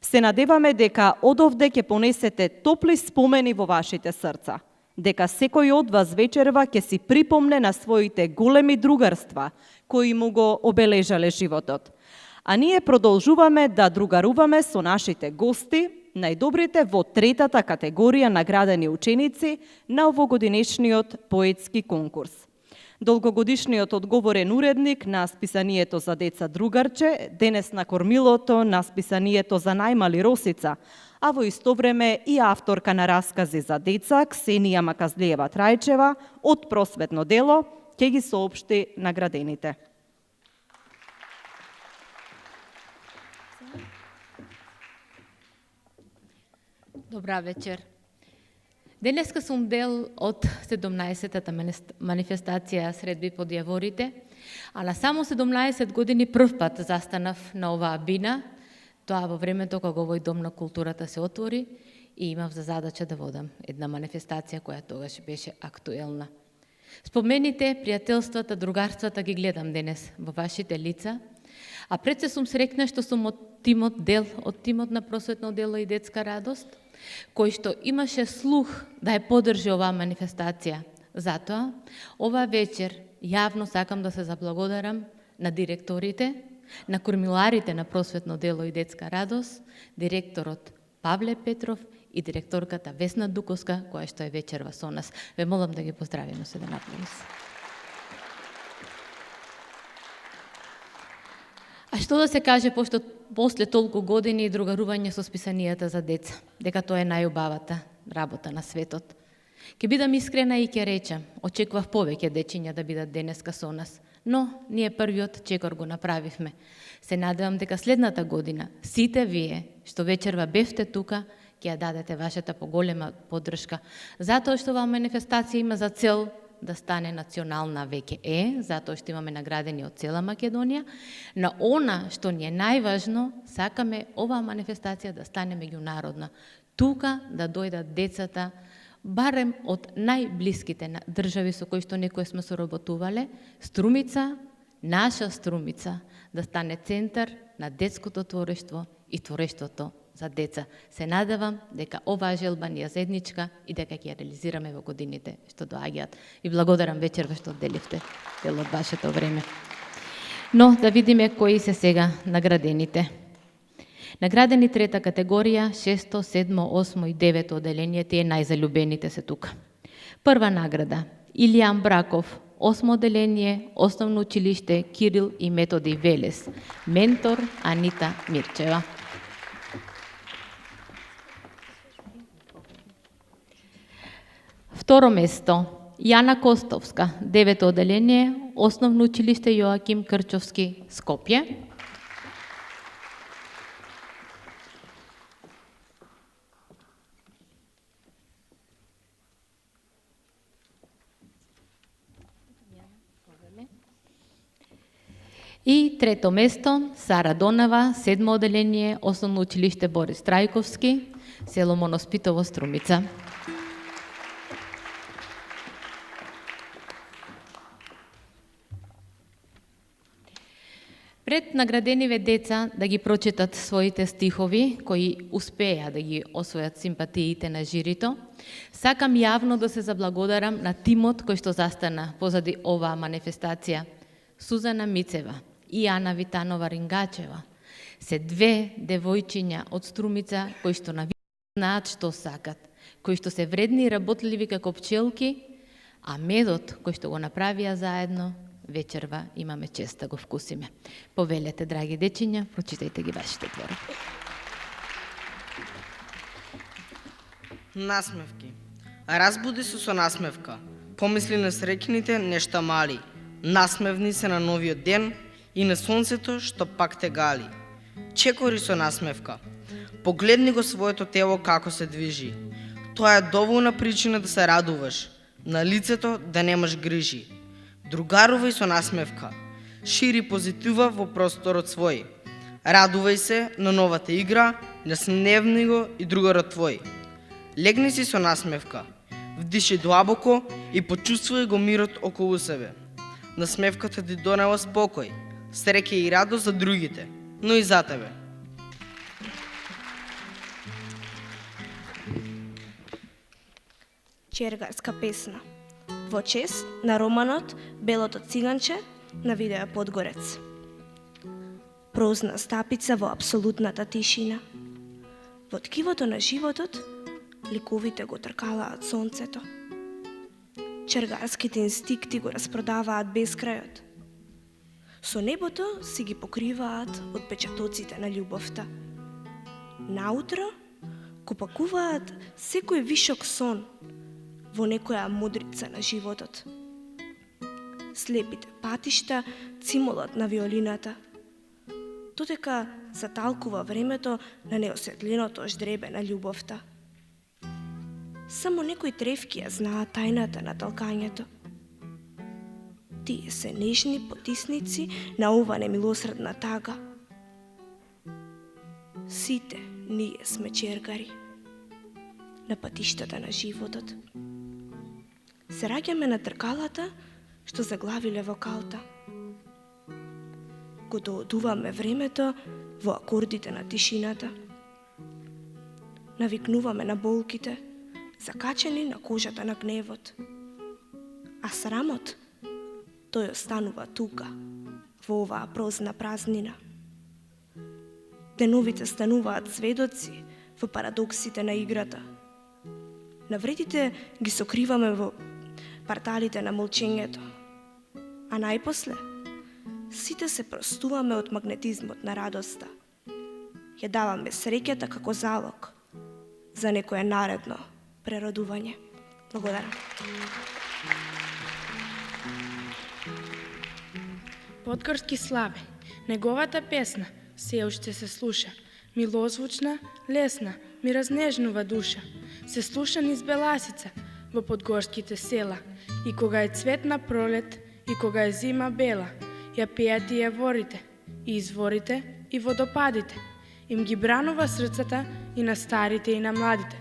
Се надеваме дека одовде ќе понесете топли спомени во вашите срца, дека секој од вас вечерва ќе си припомне на своите големи другарства, кои му го обележале животот. А ние продолжуваме да другаруваме со нашите гости, најдобрите во третата категорија наградени ученици на овогодинешниот поетски конкурс. Долгогодишниот одговорен уредник на списанието за деца Другарче, денес на кормилото на списанието за најмали Росица, а во исто време и авторка на раскази за деца Ксенија Маказлиева Трајчева од Просветно дело, ќе ги соопшти наградените.
Добра вечер. Денеска сум дел од 17-та манифестација Средби под јаворите, а на само 17 години прв пат застанав на оваа бина, тоа во времето кога овој дом на културата се отвори и имав за задача да водам една манифестација која тогаш беше актуелна. Спомените, пријателствата, другарствата ги гледам денес во вашите лица, а пред се сум срекна што сум од тимот на Просветно дело и детска радост, кој што имаше слух да ја поддржи оваа манифестација. Затоа, ова вечер јавно сакам да се заблагодарам на директорите, на кормиларите на Просветно дело и детска радост, директорот Павле Петров и директорката Весна Дуковска, која што е вечерва со нас. Ве молам да ги поздравиме со еден аплауз. А што да се каже после толку години и другарување со списанијата за деца, дека тоа е најубавата работа на светот. Ке бидам искрена и ќе речам, очекував повеќе дечиња да бидат денеска со нас, но ние првиот чекор го направивме. Се надевам дека следната година сите вие што вечерва бевте тука, ќе ја дадете вашата поголема поддршка, затоа што оваа манифестација има за цел да стане национална веќе затоа што имаме наградени од цела Македонија, на она што ни е најважно, сакаме оваа манифестација да стане меѓународна. Тука да дојдат децата, барем од најблиските држави со кои што некој сме соработувале, Струмица, наша Струмица, да стане центар на детското творештво и творештвото за деца. Се надевам дека оваа желба ни е заедничка и дека ќе ја реализираме во годините што доаѓаат. И благодарам вечерва што отделивте дел од вашето време. Но да видиме кои се сега наградените. Наградени трета категорија, 6, 7, 8 и 9 одделение, тие најзалюбените се тука. Прва награда, Илијан Браков, 8 одделение, Основно училиште Кирил и Методи Велес. Ментор Анита Мирчева. Второ место, Јана Костовска, 9 одделение, Основно училиште Јоаким Крчовски, Скопје. И трето место, Сара Донава, 7 одделение, Основно училиште Борис Трајковски, село Моноспитово, Струмица. Пред наградениве деца да ги прочитат своите стихови, кои успеа да ги освојат симпатиите на жирито, сакам јавно да се заблагодарам на тимот кој што застана позади оваа манифестација. Сузана Мицева и Ана Витанова Рингачева се две девојчиња од Струмица кои што знаат што сакат, кои што се вредни и работливи како пчелки, а медот кој што го направија заедно, вечерва имаме чест да го вкусиме. Повелете, драги дечиња, прочитајте ги вашите твори.
Насмевки. Разбуди се со насмевка. Помисли на среќните нешта мали. Насмевни се на новиот ден и на сонцето што пак те гали. Чекори со насмевка. Погледни го своето тело како се движи. Тоа е доволна причина да се радуваш. На лицето да немаш грижи. Другарувај со насмевка. Шири позитива во просторот свој. Радувај се на новата игра, насмевни го и другарот твој. Легни си со насмевка. Вдиши длабоко и почувствувај го мирот околу себе. Насмевката ти донела спокој, среќа и радост за другите, но и за тебе.
Чергарска песна. Во чест на романот Белото циганче на Видоја Подгорец. Прозна стапица во апсолутната тишина. Во ткивото на животот ликовите го тркалаат сонцето. Чергарските инстинкти го распродаваат безкрајот. Со небото си ги покриваат отпечатоците на љубовта. Наутро го пакуваат секој вишок сон во некоја мудрица на животот. Слепите патишта цимолот на виолината, додека заталкува времето на неосветленото ждребе на љубовта. Само некои тревки ја знаат тајната на талкањето. Тие се нежни потисници на ова немилосредна тага. Сите ние сме чергари на патиштата на животот. Се раѓаме на тркалата што заглавиле вокалта. Го доодуваме времето во акордите на тишината. Навикнуваме на болките, закачени на кожата на гневот. А срамот, тој останува тука, во оваа прозна празнина. Деновите стануваат сведоци, во парадоксите на играта. Навредите ги сокриваме во порталите на молчењето. А најпосле, сите се простуваме од магнетизмот на радоста. Ја даваме среќата како залог за некое наредно преродување. Благодарам.
Подгорски славе, неговата песна се уште се слуша, милозвучна, лесна, ми разнежнува душа. Се слуша низ Беласица во подгорските села, и кога е цветна пролет, и кога е зима бела, ја пеат и јаворите, и изворите, и водопадите. Им ги бранува срцата и на старите и на младите.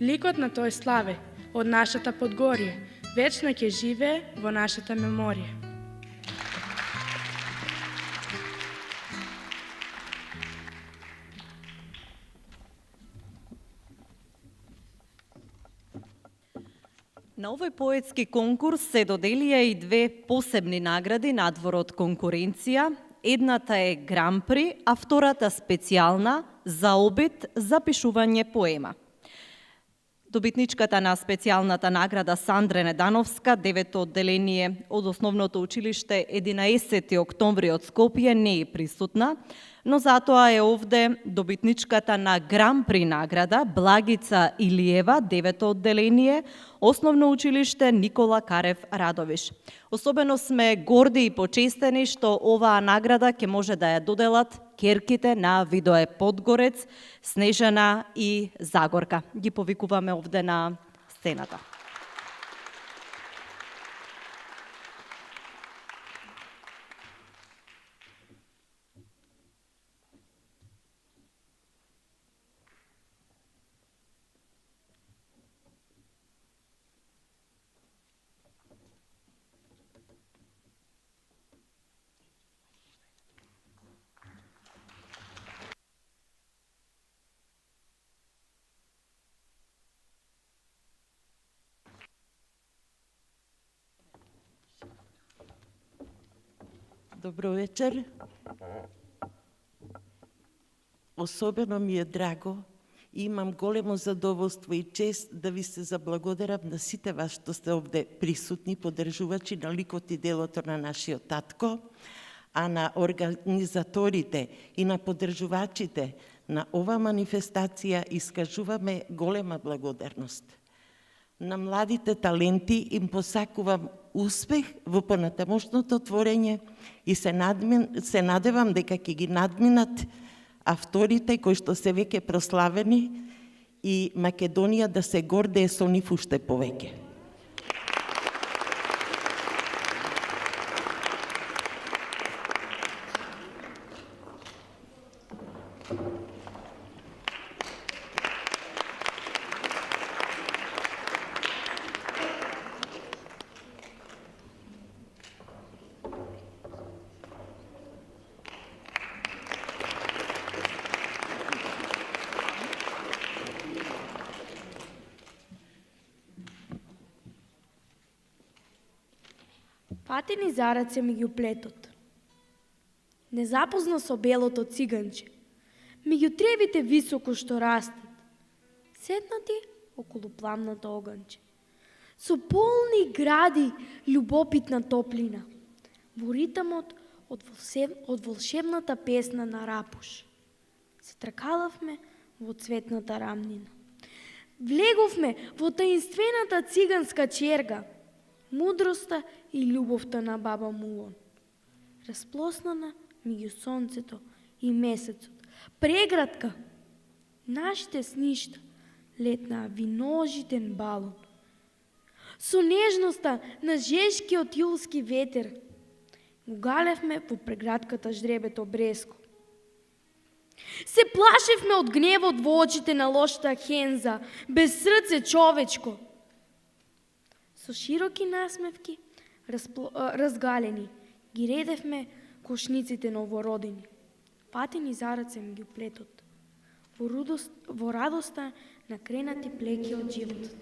Ликот на тој славе од нашата Подгорие вечно ќе живее во нашата меморија.
На овој поетски конкурс се доделија и две посебни награди надвор од конкуренција. Едната е Гран-при, а втората специјална за обид за пишување поема. Добитничката на специјалната награда Сандра Недановска, 9-то одделение од Основното училиште 11 октомври од Скопје, не е присутна, но затоа е овде добитничката на Гран-при награда Благица Илиева, 9-то одделение, Основно училиште Никола Карев Радовиш. Особено сме горди и почестени што оваа награда ќе може да ја доделат керките на Видое Подгорец, Снежана и Загорка. Ги повикуваме овде на сцената.
Добро вечер. Особено ми е драго и имам големо задоволство и чест да ви се заблагодарам на сите вас што сте овде присутни, поддржувачи на ликот и делото на нашиот татко, а на организаторите и на поддржувачите на ова манифестација искажуваме голема благодарност. На младите таленти им посакувам успех во понатамошното творење и се надевам дека ќе ги надминат авторите кои што се веќе прославени и Македонија да се гордее со нив уште повеќе.
Патени зараце меѓу плетот. Не запозна со белото циганче, меѓу тревите високо што растат, седнати околу пламното оганче. Со полни гради љубопитна топлина, во ритамот од волшебната песна на Рапуш. Се тркалавме во цветната рамнина. Влеговме во таинствената циганска черга, мудроста и љубовта на баба Мулон. Расплоснана меѓу сонцето и месецот. Преградка, нашите сништа, летнаа виножитен балон. Со нежноста на жешкиот јулски ветер, го галевме во преградката ждребето бреско. Се плашевме од гневот во очите на лошата Хенза, без срце човечко. Со широки насмевки, разгалени, ги редевме кошниците новородени, патени зараце меѓу плетот, во радоста на кренати плеки од животот.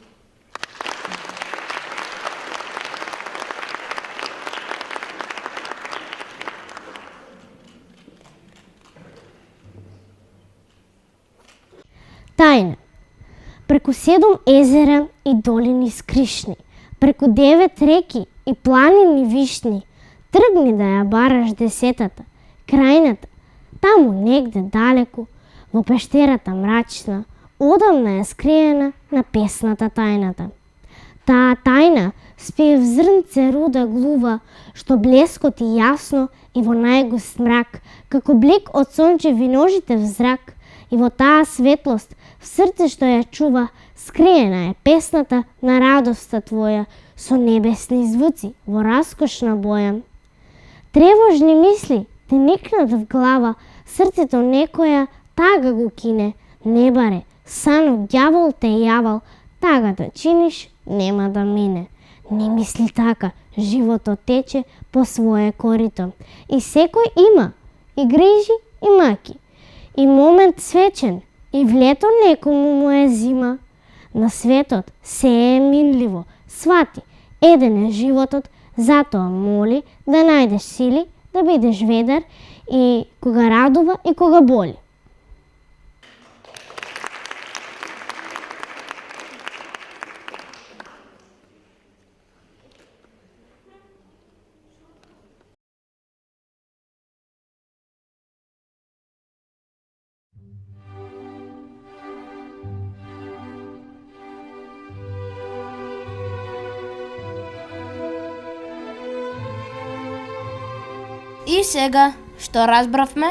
Тајна.
преку 7 езера и долини скришни, преку 9 реки и планини вишни, тргни да ја бараш 10-та, крајната, таму негде далеку, во пештерата мрачна, одамна е скриена на песната тајната. Таа тајна спие в зрнце руда глува, што блескоти јасно и во најгуст мрак, како блик од сончеви ножите в зрак, и во таа светлост, в срце што ја чува, скриена е песната на радоста твоја, со небесни звуци во раскошна боја. Тревожни мисли те никнат в глава, срцето некоја тага го кине, не баре, сано ѓавол те јавал, тага да чиниш, нема да мине. Не мисли така, животот тече по свое корито. И секој има и грижи и маки, и момент свечен, и в лето некому му е зима. На светот се е минливо, свати, еден е животот, затоа моли да најдеш сили, да бидеш ведар и кога радува и кога боли.
И сега, што разбравме?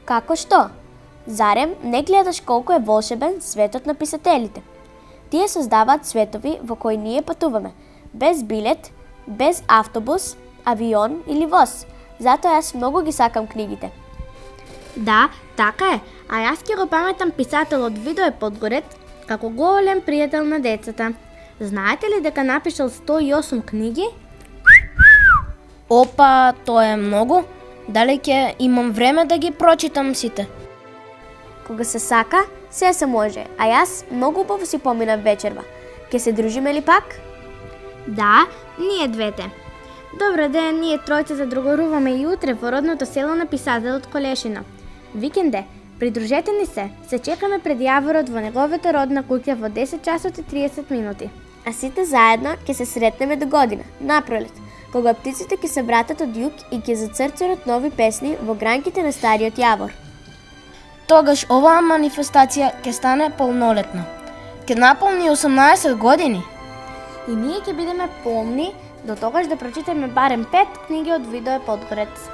Како што? Зарем не гледаш колку е волшебен светот на писателите? Тие создаваат светови во кои ние патуваме, без билет, без автобус, авион или воз. Затоа јас многу ги сакам книгите.
Да, така е, а јас ќе го паметам писателот Видое Подгорец како голем пријател на децата. Знаете ли дека напишал 108 книги?
Опа, тоа е многу. Дали ќе имам време да ги прочитам сите?
Кога се сака, се може, а јас многу убаво си поминав вечерва. Ке се дружиме ли пак?
Да, ние двете. Добро ден, ние тројца задругоруваме и утре во родното село на писателот Колешино. Викенд е, придружете ни се чекаме пред јаворот во неговата родна куќа во 10 часот и 30 минути.
А сите заедно ќе се сретнеме до година, напролет, кога птиците ќе се вратат од југ и ќе зацрцерат нови песни во гранките на стариот јавор.
Тогаш оваа манифестација ќе стане полнолетна. Ќе наполни 18 години.
И ние ќе бидеме помни до тогаш да прочитаме барем 5 книги од Видое Подгорец.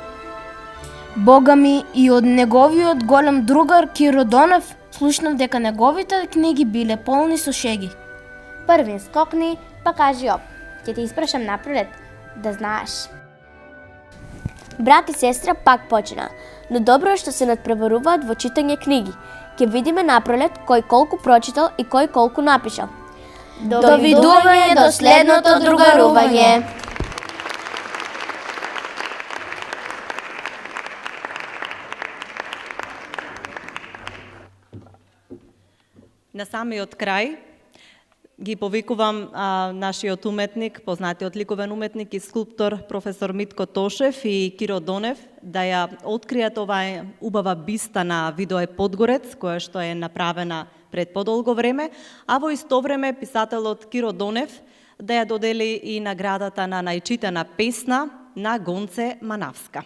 Бога ми, и од неговиот голем другар Киро Донев слушнав дека неговите книги биле полни со шеги.
Првин скокни, па кажи оп. Ќе те испрашам напролет, да знаеш.
Брат и сестра пак почина, но добро е што се надпреваруваат во читање книги. Ќе видиме напролет кој колку прочитал и кој колку напишал.
Довидување до следното другарување.
На самиот крај ги повикувам нашиот уметник, познатиот ликовен уметник и скулптор професор Митко Тошев и Киро Донев да ја откријат оваа убава биста на Видое Подгорец, која што е направена пред подолго време, а во исто време писателот Киро Донев да ја додели и наградата на најчитана песна на Гонце Манавска.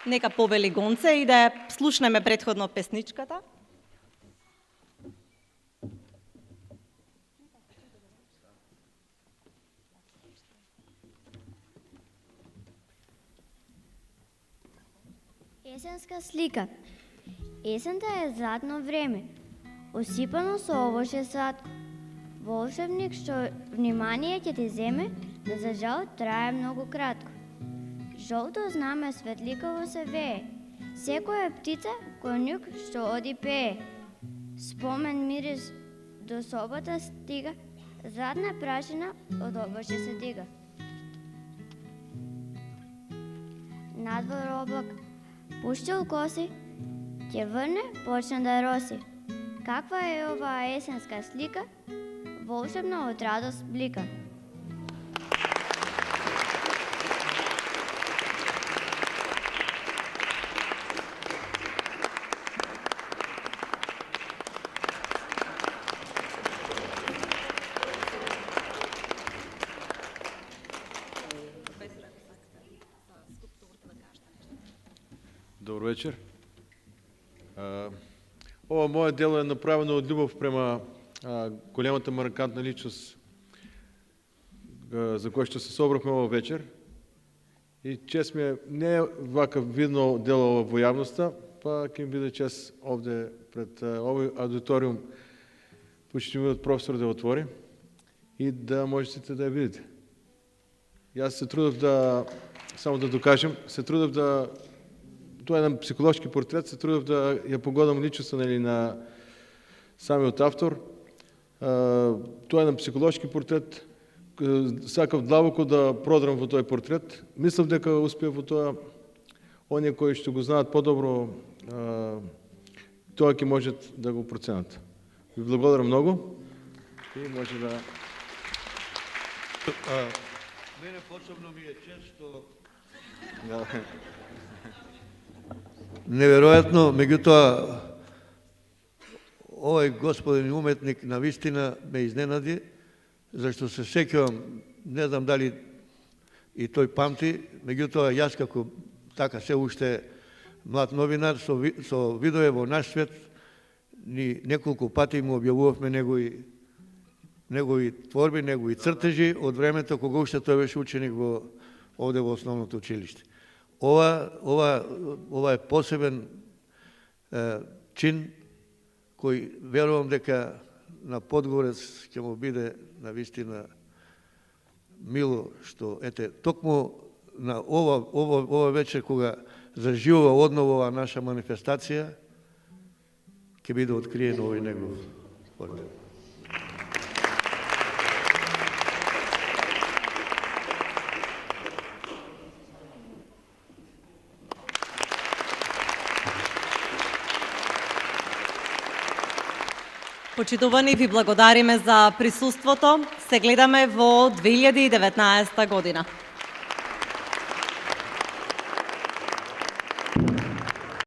Нека повели Гонце и да ја слушнеме претходно песничката.
Есенска слика. Есента е задно време, осипано со овоше сладко. Волшебник што внимание ќе ти земе, да за жал трае многу кратко. Жолто знаме светликаво се вее, секоја птица конјук што оди пее. Спомен мирис до собата стига, задна прашина од обоше се дига. Надвор облак пуштил коси, ќе врне, почна да роси. Каква е оваа есенска слика? Волшебно од радост блика.
вечер. Ова моje дело е направено од љубов према големата маркантна личност за која што се собрахме ова вечер. И чест ми е не вака видно дело во јавноста, па ќе ми биде чест овде пред овој аудиториум почитувниот професор да отвори и да можете да ја видите. Јас се трудев да, само да докажем, се трудев да, тоа е еден психолошки портрет, се трудев да ја погодам личноста на самиот автор. Тоа е еден психолошки портрет, сакав длабоко да продрам во тој портрет. Мислев дека успеав во тоа. Оние кои што го знаат подобро, тоа ќе можат да го проценат. Ви благодарам многу и може да...
Мене посебно ми е често неверојатно, меѓутоа овој господин уметник на вистина ме изненади, зашто се сеќавам, не знам дали и тој памти, меѓутоа јас како така се уште млад новинар со видове во наш свет ни неколку пати му објавувавме негови творби, негови цртежи од времето кога уште тој беше ученик овде во основното училиште. Ова е посебен чин кој верувам дека на Подгорец ќе му биде на вистина мило што ете токму на ова вечер кога заживува одново оваа наша манифестација ќе биде откриен овој негов портрет.
Почитувани, ви благодариме за присуството. Се гледаме во 2019 година.